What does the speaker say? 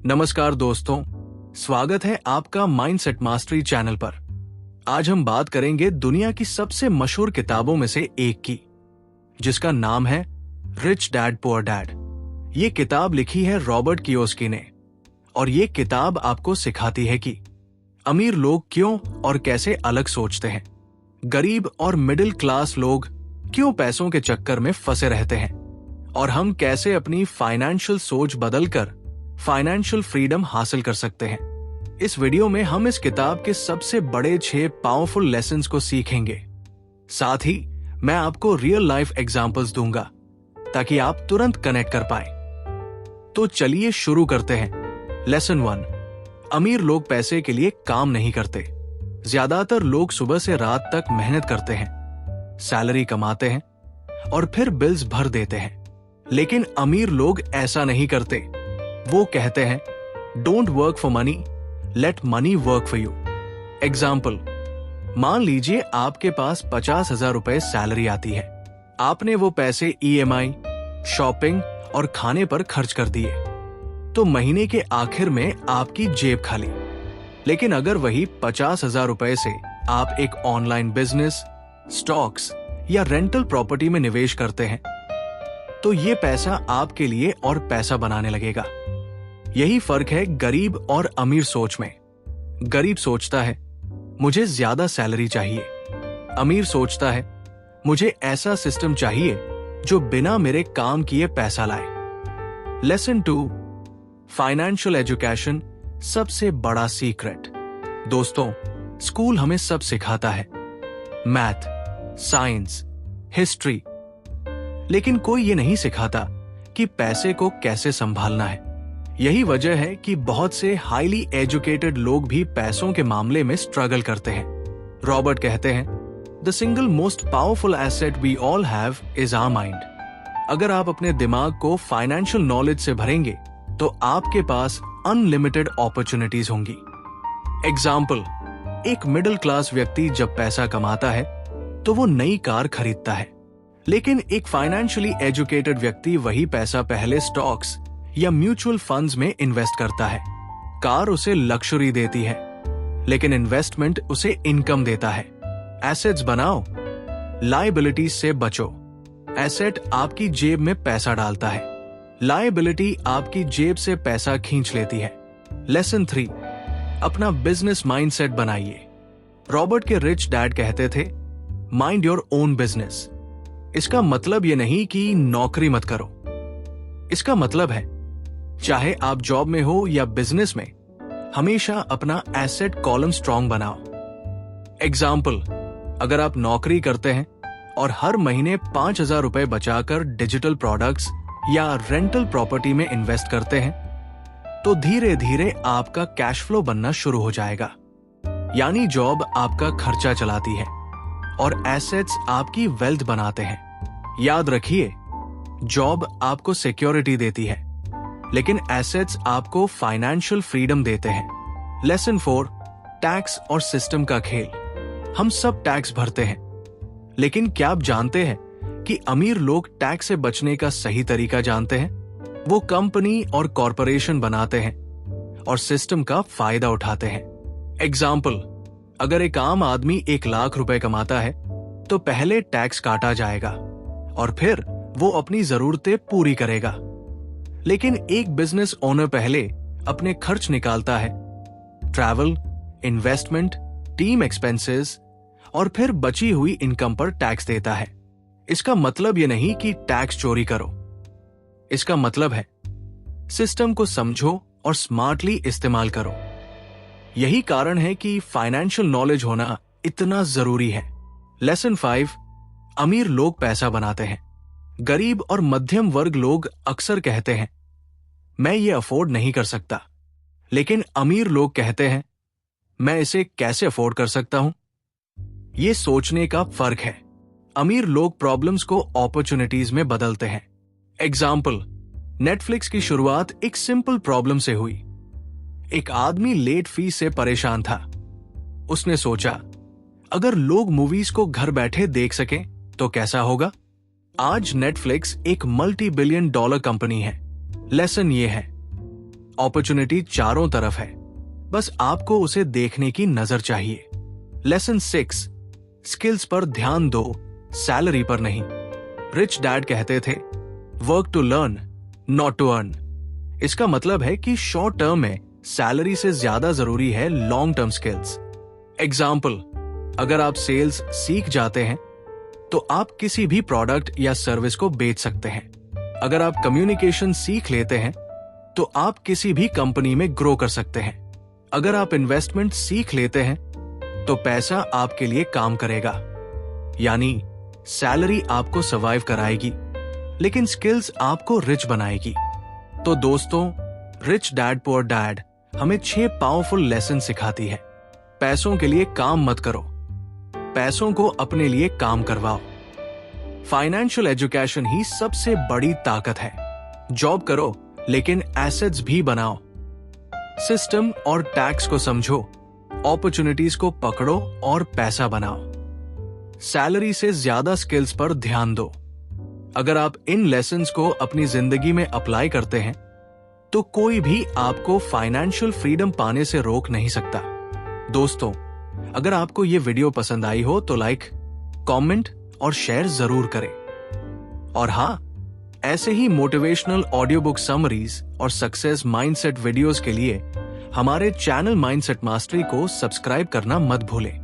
नमस्कार दोस्तों, स्वागत है आपका माइंडसेट मास्टरी चैनल पर। आज हम बात करेंगे दुनिया की सबसे मशहूर किताबों में से एक की, जिसका नाम है रिच डैड पुअर डैड। ये किताब लिखी है रॉबर्ट कियोसाकी ने और ये किताब आपको सिखाती है कि अमीर लोग क्यों और कैसे अलग सोचते हैं, गरीब और मिडिल क्लास लोग क्यों पैसों के चक्कर में फंसे रहते हैं और हम कैसे अपनी फाइनेंशियल सोच बदलकर फाइनेंशियल फ्रीडम हासिल कर सकते हैं। इस वीडियो में हम इस किताब के सबसे बड़े 6 पावरफुल लेसन्स को सीखेंगे। साथ ही मैं आपको रियल लाइफ एग्जांपल्स दूंगा ताकि आप तुरंत कनेक्ट कर पाए। तो चलिए शुरू करते हैं। लेसन 1, अमीर लोग पैसे के लिए काम नहीं करते। ज्यादातर लोग सुबह से रात तक मेहनत करते हैं, सैलरी कमाते हैं और फिर बिल्स भर देते हैं। लेकिन अमीर लोग ऐसा नहीं करते। वो कहते हैं, don't work for money, late money work for you. Example, मान लीजिए आपके पास 50,000 रुपए सैलरी आती है। आपने वो पैसे EMI, शॉपिंग और खाने पर खर्च कर दिए, तो महीने के आखिर में आपकी जेब खाली। लेकिन अगर वही 50,000 रुपए से आप एक ऑनलाइन बिजनेस, स्टॉक्स या रेंटल प्रॉपर्टी में निवेश करते हैं, तो ये पैसा आपके लिए और पैसा बनाने लगेगा। यही फर्क है गरीब और अमीर सोच में। गरीब सोचता है, मुझे ज्यादा सैलरी चाहिए। अमीर सोचता है, मुझे ऐसा सिस्टम चाहिए जो बिना मेरे काम किए पैसा लाए। लेसन 2, फाइनेंशियल एजुकेशन सबसे बड़ा सीक्रेट। दोस्तों, स्कूल हमें सब सिखाता है, मैथ, साइंस, हिस्ट्री, लेकिन कोई ये नहीं सिखाता कि पैसे को कैसे संभालना है। यही वजह है कि बहुत से हाईली एजुकेटेड लोग भी पैसों के मामले में स्ट्रगल करते हैं। रॉबर्ट कहते हैं, the single most powerful asset we all have is our mind. अगर आप अपने दिमाग को फाइनेंशियल नॉलेज से भरेंगे तो आपके पास अनलिमिटेड अपॉर्चुनिटीज होंगी। एग्जाम्पल, एक मिडिल क्लास व्यक्ति जब पैसा कमाता है तो वो नई कार खरीदता है, लेकिन एक फाइनेंशियली एजुकेटेड व्यक्ति वही पैसा पहले स्टॉक्स या म्यूचुअल फंड्स में इन्वेस्ट करता है। कार उसे लक्जरी देती है, लेकिन इन्वेस्टमेंट उसे इनकम देता है। एसेट्स बनाओ, लायबिलिटीज से बचो। एसेट आपकी जेब में पैसा डालता है, लायबिलिटी आपकी जेब से पैसा खींच लेती है। लेसन 3, अपना बिजनेस माइंडसेट बनाइए। रॉबर्ट के रिच डैड कहते थे, माइंड योर ओन बिजनेस। इसका मतलब यह नहीं कि नौकरी मत करो। इसका मतलब है, चाहे आप जॉब में हो या बिजनेस में, हमेशा अपना एसेट कॉलम स्ट्रॉन्ग बनाओ। एग्जाम्पल, अगर आप नौकरी करते हैं और हर महीने 5,000 रुपए बचाकर डिजिटल प्रोडक्ट्स या रेंटल प्रॉपर्टी में इन्वेस्ट करते हैं, तो धीरे धीरे आपका कैश फ्लो बनना शुरू हो जाएगा। यानी जॉब आपका खर्चा चलाती है और एसेट्स आपकी वेल्थ बनाते हैं। याद रखिए, जॉब आपको सिक्योरिटी देती है, लेकिन एसेट्स आपको फाइनेंशियल फ्रीडम देते हैं। लेसन 4, टैक्स और सिस्टम का खेल। हम सब टैक्स भरते हैं, लेकिन क्या आप जानते हैं कि अमीर लोग टैक्स से बचने का सही तरीका जानते हैं? वो कंपनी और कॉरपोरेशन बनाते हैं और सिस्टम का फायदा उठाते हैं। एग्जाम्पल, अगर एक आम आदमी 1 लाख रुपए कमाता है तो पहले टैक्स काटा जाएगा और फिर वो अपनी जरूरतें पूरी करेगा। लेकिन एक बिजनेस ओनर पहले अपने खर्च निकालता है, ट्रैवल, इन्वेस्टमेंट, टीम एक्सपेंसेस और फिर बची हुई इनकम पर टैक्स देता है। इसका मतलब यह नहीं कि टैक्स चोरी करो। इसका मतलब है, सिस्टम को समझो और स्मार्टली इस्तेमाल करो। यही कारण है कि फाइनेंशियल नॉलेज होना इतना जरूरी है। लेसन 5, अमीर लोग पैसा बनाते हैं। गरीब और मध्यम वर्ग लोग अक्सर कहते हैं, मैं ये अफोर्ड नहीं कर सकता, लेकिन अमीर लोग कहते हैं, मैं इसे कैसे अफोर्ड कर सकता हूं। ये सोचने का फर्क है। अमीर लोग प्रॉब्लम्स को अपॉर्चुनिटीज में बदलते हैं। एग्जाम्पल, नेटफ्लिक्स की शुरुआत एक सिंपल प्रॉब्लम से हुई। एक आदमी लेट फीस से परेशान था। उसने सोचा, अगर लोग मूवीज को घर बैठे देख सकें तो कैसा होगा। आज नेटफ्लिक्स एक $multi-billion कंपनी है। लेसन ये है, अपॉर्चुनिटी चारों तरफ है, बस आपको उसे देखने की नजर चाहिए। लेसन 6, स्किल्स पर ध्यान दो, सैलरी पर नहीं। रिच डैड कहते थे, work to learn, not to earn. इसका मतलब है कि शॉर्ट टर्म में सैलरी से ज्यादा जरूरी है लॉन्ग टर्म स्किल्स। एग्जाम्पल, अगर आप सेल्स सीख जाते हैं तो आप किसी भी प्रोडक्ट या सर्विस को बेच सकते हैं। अगर आप कम्युनिकेशन सीख लेते हैं तो आप किसी भी कंपनी में ग्रो कर सकते हैं। अगर आप इन्वेस्टमेंट सीख लेते हैं तो पैसा आपके लिए काम करेगा। यानी सैलरी आपको सर्वाइव कराएगी, लेकिन स्किल्स आपको रिच बनाएगी। तो दोस्तों, रिच डैड पुअर डैड हमें 6 पावरफुल लेसन सिखाती है। पैसों के लिए काम मत करो, पैसों को अपने लिए काम करवाओ। फाइनेंशियल एजुकेशन ही सबसे बड़ी ताकत है। जॉब करो, लेकिन एसेट्स भी बनाओ। सिस्टम और टैक्स को समझो, अपॉर्चुनिटीज को पकड़ो और पैसा बनाओ। सैलरी से ज्यादा स्किल्स पर ध्यान दो। अगर आप इन लेसन्स को अपनी जिंदगी में अप्लाई करते हैं तो कोई भी आपको फाइनेंशियल फ्रीडम पाने से रोक नहीं सकता। दोस्तों, अगर आपको ये वीडियो पसंद आई हो तो लाइक, कमेंट और शेयर जरूर करें। और हां, ऐसे ही मोटिवेशनल ऑडियो बुक समरीज और सक्सेस माइंडसेट वीडियोस के लिए हमारे चैनल माइंडसेट मास्टरी को सब्सक्राइब करना मत भूलें।